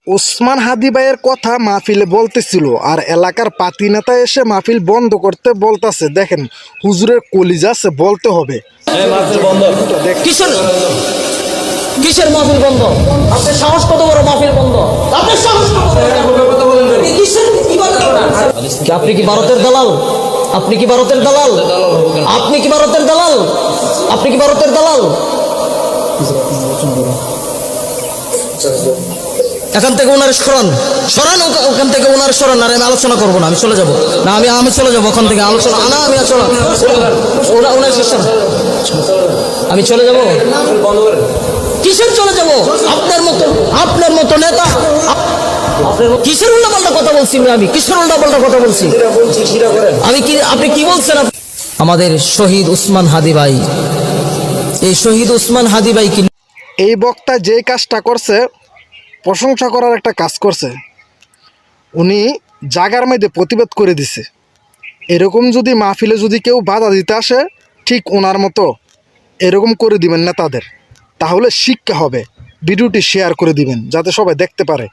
ওসমান হাদি ভাইয়ের কথা মাহফিলে বলতেছিল, আর এলাকার পাতি নেতা এসে মাহফিল বন্ধ করতে বলতেছে। দেখেন হুজুরের কলিজা আছে, বলতে হবে। কিসের কিসের মাহফিল বন্ধ? আপনার সাহস কত বড়? মাহফিল বন্ধ? আপনার সাহস কত বড়? কিসের ইবাদত করেন? আপনি কি ভারতের দালাল? আপনি কি ভারতের দালাল? আপনি কি ভারতের দালাল? আপনি কি ভারতের দালাল? এখান থেকে ওনার সরান, সরান ওখান থেকে ওনার সরান। আর আমি আলোচনা করবো না, আমি চলে যাবো না, আমি চলে যাবো ওখান থেকে। আলোচনা না, আমি ওনার শেষ, আমি চলে যাবো। কিসের চলে যাবো? আপনার মতো নেতা কিসের উল্টাপাল্টা কথা বলছি? আমি কিসের উল্টাপাল্টা কথা বলছি? আমি কি, আপনি কি বলছেন? আমাদের শহীদ ওসমান হাদি ভাই, এই শহীদ ওসমান হাদি ভাই কি, এই বক্তা যে কাজটা করছে, প্রশংসা করার একটা কাজ করছে। উনি জাগার মধ্যে প্রতিবাদ করে দিছে। এরকম যদি মাহফিলে যদি কেউ বাধা দিতে আসে, ঠিক ওনার মতো এরকম করে দিবেন না তাদের, তাহলে শিক্ষা হবে। ভিডিওটি শেয়ার করে দিবেন যাতে সবাই দেখতে পারে।